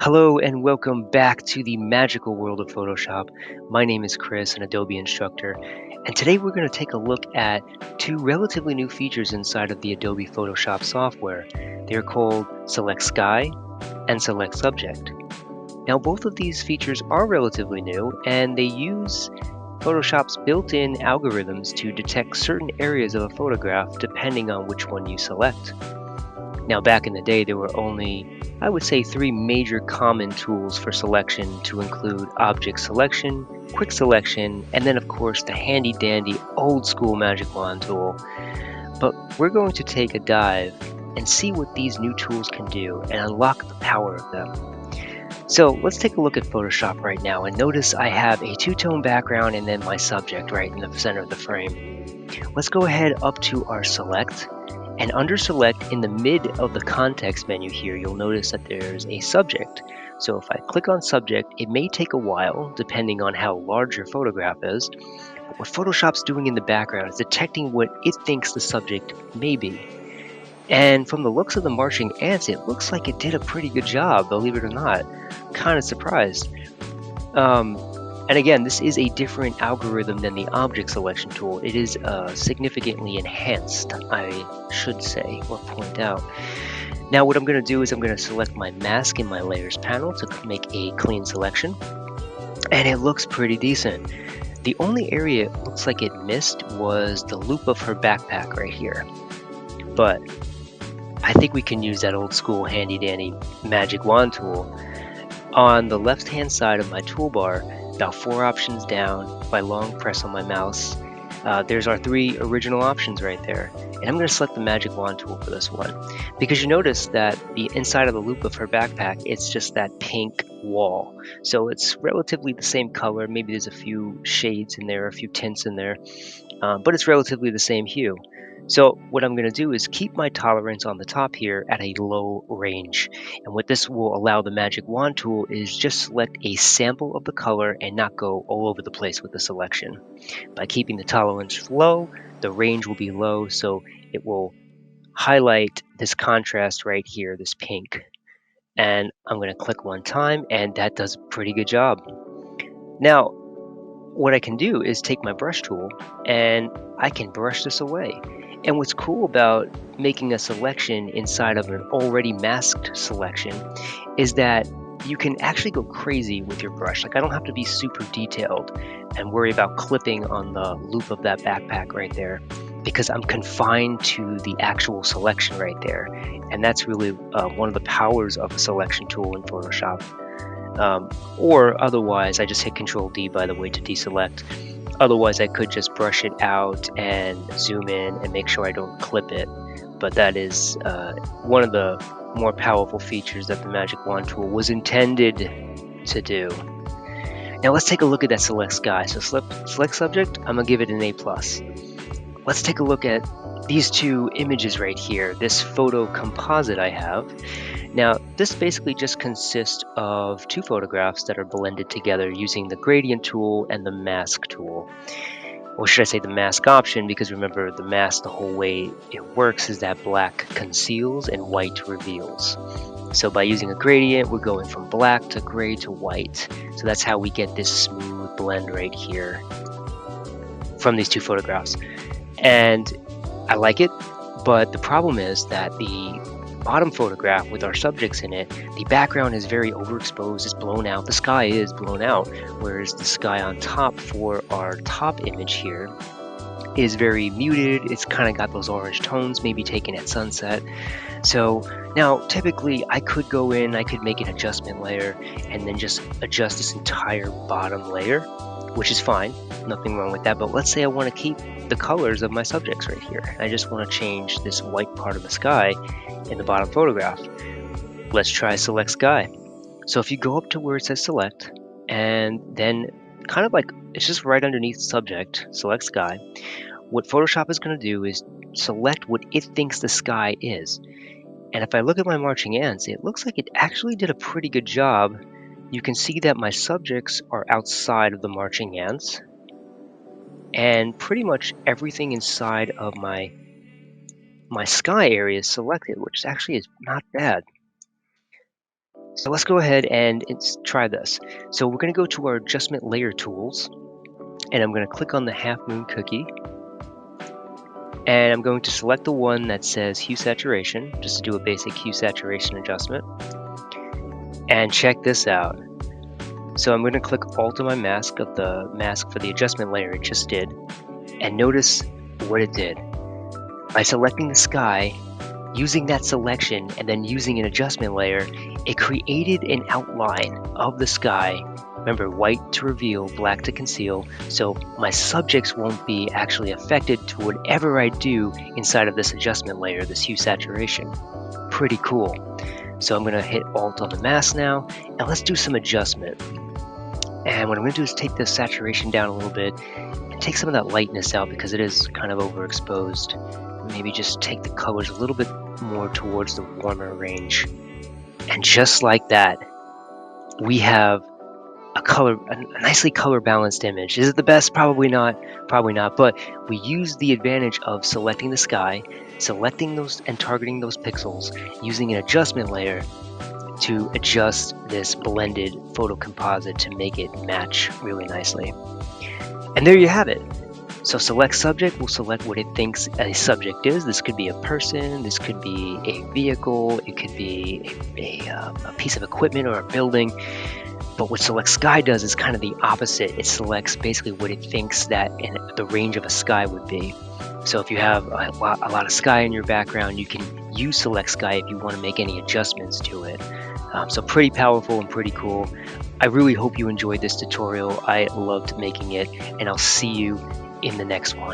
Hello and welcome back to the magical world of Photoshop. My name is Chris, an Adobe instructor, and today we're going to take a look at two relatively new features inside of the Adobe Photoshop software. They're called Select Sky and Select Subject. Now, both of these features are relatively new, and they use Photoshop's built-in algorithms to detect certain areas of a photograph depending on which one you select. Now, back in the day, there were only, I would say, three major common tools for selection to include object selection, quick selection, and then, of course, the handy dandy old school magic wand tool. But we're going to take a dive and see what these new tools can do and unlock the power of them. So let's take a look at Photoshop right now, and notice I have a two-tone background and then my subject right in the center of the frame. Let's go ahead up to our select. And under select, in the mid of the context menu here, you'll notice that there's a subject. So if I click on subject, it may take a while depending on how large your photograph is. But what Photoshop's doing in the background is detecting what it thinks the subject may be. And from the looks of the marching ants, it looks like it did a pretty good job, believe it or not. Kind of surprised. Um, and again, this is a different algorithm than the object selection tool. It is significantly enhanced, I should say, or point out. Now what I'm going to do is I'm going to select my mask in my layers panel to make a clean selection. And it looks pretty decent. The only area it looks like it missed was the loop of her backpack right here. But I think we can use that old school handy dandy magic wand tool. On the left hand side of my toolbar, about 4 options down, if I long press on my mouse, there's our 3 original options right there. And I'm going to select the magic wand tool for this one. Because you notice that the inside of the loop of her backpack, it's just that pink wall. So it's relatively the same color. Maybe there's a few shades in there, a few tints in there, but it's relatively the same hue. So what I'm going to do is keep my tolerance on the top here at a low range. And what this will allow the magic wand tool is just select a sample of the color and not go all over the place with the selection. By keeping the tolerance low, the range will be low, so it will highlight this contrast right here, this pink. And I'm going to click one time, and that does a pretty good job. Now, what I can do is take my brush tool and I can brush this away. And what's cool about making a selection inside of an already masked selection is that you can actually go crazy with your brush. Like, I don't have to be super detailed and worry about clipping on the loop of that backpack right there, because I'm confined to the actual selection right there. And that's really one of the powers of a selection tool in Photoshop. Or otherwise, I just hit Control D, by the way, to deselect. Otherwise, I could just brush it out and zoom in and make sure I don't clip it. But that is one of the more powerful features that the Magic Wand tool was intended to do. Now let's take a look at that Select Sky. So select subject, I'm gonna give it an A+. Let's take a look at these two images right here, this photo composite I have. Now, this basically just consists of 2 photographs that are blended together using the gradient tool and the mask tool. Or should I say the mask option, because remember, the mask, the whole way it works is that black conceals and white reveals. So by using a gradient, we're going from black to gray to white. So that's how we get this smooth blend right here from these 2 photographs. And I like it, but the problem is that the bottom photograph with our subjects in it, the background is very overexposed, it's blown out, the sky is blown out, whereas the sky on top for our top image here is very muted. It's kind of got those orange tones, maybe taken at sunset. So now typically I could go in, I could make an adjustment layer and then just adjust this entire bottom layer, which is fine, nothing wrong with that. But let's say I want to keep the colors of my subjects right here. I just want to change this white part of the sky in the bottom photograph. Let's try Select Sky. So if you go up to where it says Select, and then kind of like it's just right underneath Subject, Select Sky, what Photoshop is going to do is select what it thinks the sky is. And if I look at my marching ants, it looks like it actually did a pretty good job. You can see that my subjects are outside of the marching ants, and pretty much everything inside of my sky area is selected, which actually is not bad. So let's go ahead and try this. So we're going to go to our adjustment layer tools, and I'm going to click on the half moon cookie, and I'm going to select the one that says hue saturation, just to do a basic hue saturation adjustment. And check this out. So I'm going to click Alt on my mask of the mask for the adjustment layer it just did, and notice what it did. By selecting the sky, using that selection, and then using an adjustment layer, it created an outline of the sky. Remember, white to reveal, black to conceal, so my subjects won't be actually affected to whatever I do inside of this adjustment layer, this hue saturation. Pretty cool. So I'm going to hit Alt on the mask now, and let's do some adjustment. And what I'm going to do is take the saturation down a little bit and take some of that lightness out because it is kind of overexposed. Maybe just take the colors a little bit more towards the warmer range. And just like that, we have a nicely color balanced image. Is it the best? Probably not, but we use the advantage of selecting the sky, selecting those and targeting those pixels, using an adjustment layer to adjust this blended photo composite to make it match really nicely. And there you have it. So select subject will select what it thinks a subject is. This could be a person, this could be a vehicle, it could be a piece of equipment or a building. But what select sky does is kind of the opposite. It selects basically what it thinks that the range of a sky would be. So if you have a lot of sky in your background, you can use select sky if you want to make any adjustments to it. So pretty powerful and pretty cool. I really hope you enjoyed this tutorial. I loved making it, and I'll see you in the next one.